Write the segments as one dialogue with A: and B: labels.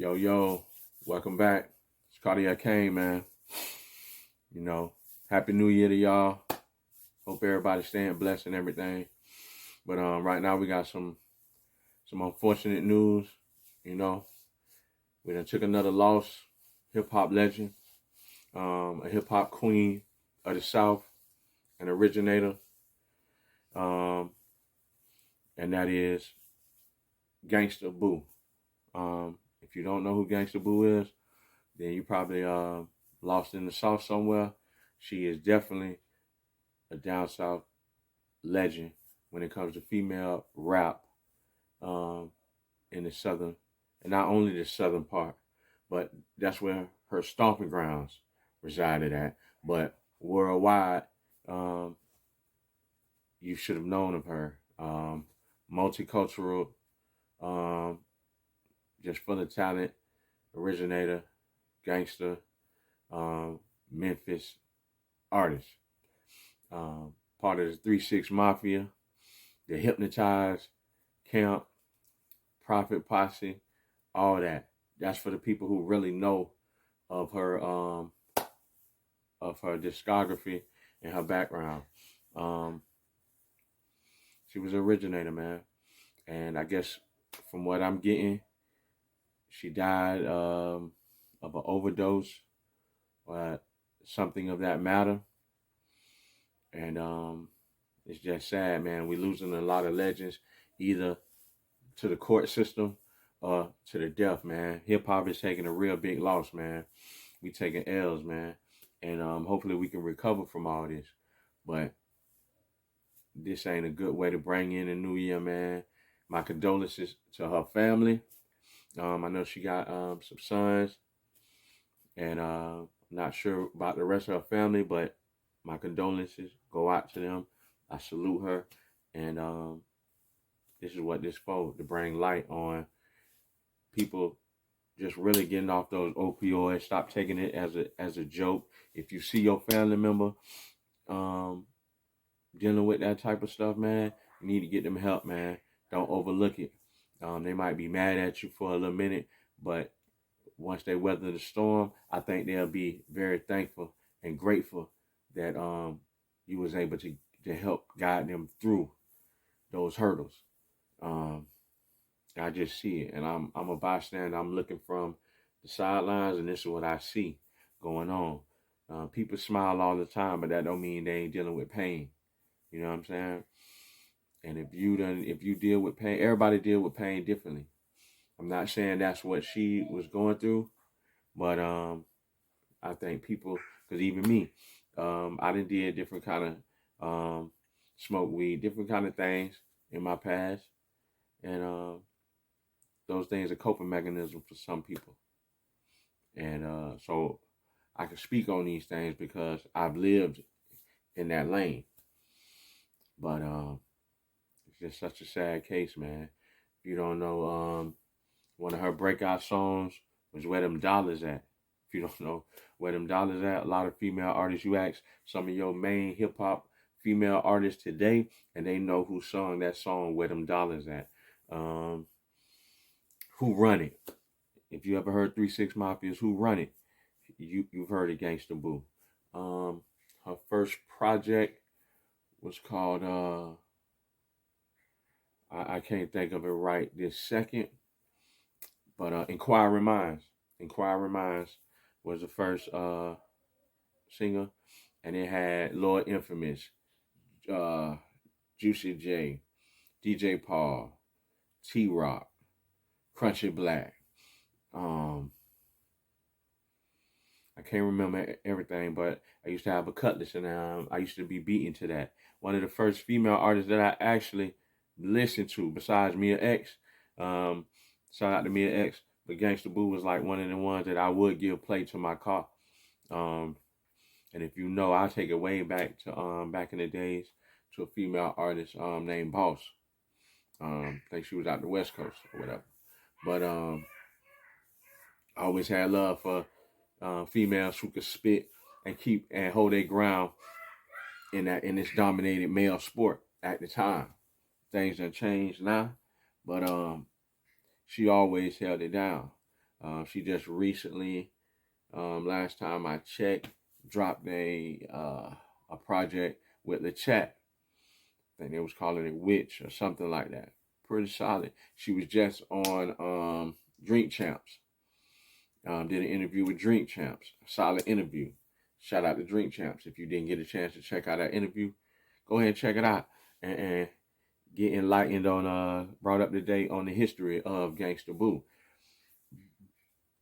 A: Yo, welcome back. It's Cardiac Kane, man. You know, Happy New Year to y'all. Hope everybody's staying blessed and everything. But right now we got some unfortunate news. You know, we done took another loss. Hip-hop legend, a hip-hop queen of the South, an originator, and that is Gangsta Boo. If you don't know who Gangsta Boo is, then you probably lost in the South somewhere. She is definitely a down South legend when it comes to female rap in the Southern, and not only the Southern part, but that's where her stomping grounds resided at. But worldwide, you should have known of her. Multicultural, just full of talent, originator, gangster, Memphis artist. Part of the 3-6 Mafia, the Hypnotized Camp, Prophet Posse, all that. That's for the people who really know of her discography and her background. She was an originator, man. And I guess from what I'm getting, she died of an overdose or something of that matter. And it's just sad, man. We're losing a lot of legends, either to the court system or to the death, man. Hip-hop is taking a real big loss, man. We taking L's, man. And hopefully we can recover from all this. But this ain't a good way to bring in a new year, man. My condolences to her family. I know she got some sons. And not sure about the rest of her family, but my condolences go out to them. I salute her. And this is what this for, to bring light on people just really getting off those opioids. Stop taking it as a joke. If you see your family member dealing with that type of stuff, man, you need to get them help, man. Don't overlook it. They might be mad at you for a little minute, but once they weather the storm, I think they'll be very thankful and grateful that you was able to help guide them through those hurdles. I just see it, and I'm a bystander. I'm looking from the sidelines, and this is what I see going on. People smile all the time, but that don't mean they ain't dealing with pain. You know what I'm saying? And if you deal with pain, everybody deal with pain differently. I'm not saying that's what she was going through, but I think people, because even me, I done did different kind of smoke weed, different kind of things in my past, and those things are coping mechanisms for some people. And so I can speak on these things because I've lived in that lane. But it's just such a sad case, man. If you don't know, one of her breakout songs was Where Them Dollars At. If you don't know where them dollars at, a lot of female artists, you ask some of your main hip-hop female artists today, and they know who sung that song, Where Them Dollars At. Who run it? If you ever heard 3-6 Mafias, who run it? You've heard of Gangsta Boo. Her first project was called, I can't think of it right this second, but Inquiring Minds. Inquiring Minds was the first singer, and it had Lord Infamous, Juicy J, DJ Paul, T-Rock, Crunchy Black. I can't remember everything, but I used to have a cutlass, and I used to be beaten to that. One of the first female artists that I actually listened to, besides Mia X, shout out to Mia X, but Gangsta Boo was like one of the ones that I would give play to my car. And if you know, I'll take it way back to back in the days to a female artist named Boss. I think she was out the West Coast or whatever. But I always had love for females who could spit and hold their ground in this dominated male sport at the time. Things have changed now, but she always held it down. She just recently, last time I checked, dropped a project with the chat. I think they was calling it Witch or something like that. Pretty solid. She was just on Drink Champs. Did an interview with Drink Champs. Solid interview. Shout out to Drink Champs. If you didn't get a chance to check out that interview, go ahead and check it out and get enlightened on brought up to date on the history of Gangsta Boo.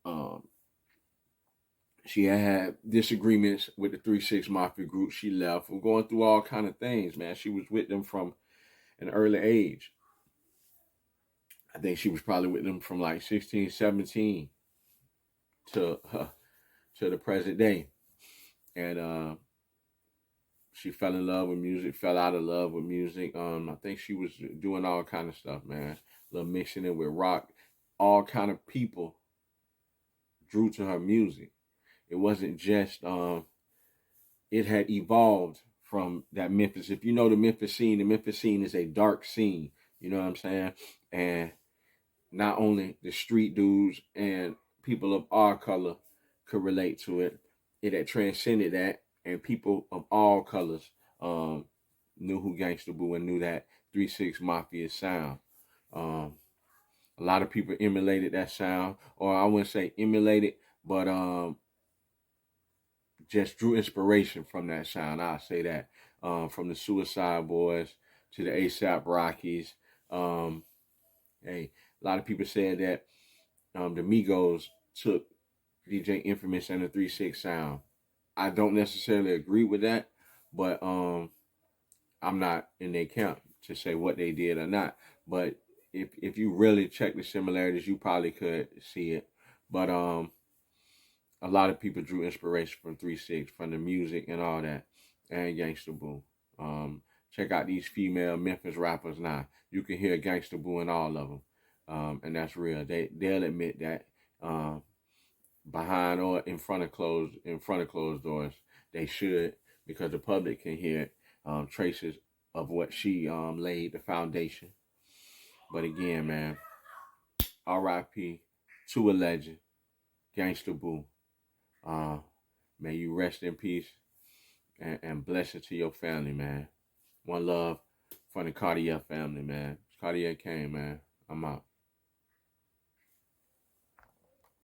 A: Um, she had disagreements with the 3-6 Mafia group. She left. We're going through all kind of things, man. She was with them from an early age. I think she was probably with them from like 16, 17 to the present day. And she fell in love with music, fell out of love with music. I think she was doing all kind of stuff, man. A little mixing it with rock. All kind of people drew to her music. It wasn't just it had evolved from that Memphis. If you know the Memphis scene is a dark scene. You know what I'm saying? And not only the street dudes and people of our color could relate to it, it had transcended that, and people of all colors knew who Gangsta Boo and knew that 3-6 Mafia sound. A lot of people emulated that sound, or I wouldn't say emulated, but just drew inspiration from that sound. I'll say that. From the Suicide Boys to the ASAP Rockies. Hey, a lot of people said that the Migos took DJ Infamous and the 3-6 sound. I don't necessarily agree with that, but I'm not in their camp to say what they did or not. But if you really check the similarities, you probably could see it. But a lot of people drew inspiration from 3-6, from the music and all that, and Gangsta Boo. Check out these female Memphis rappers now. You can hear Gangsta Boo in all of them, and that's real. They'll admit that behind or in front of closed doors, they should, because the public can hear traces of what she laid the foundation. But again, man, R.I.P. to a legend, Gangsta Boo. May you rest in peace and blessing to your family, man. One love from the Cartier family, man. Cartier Kane, man. I'm out.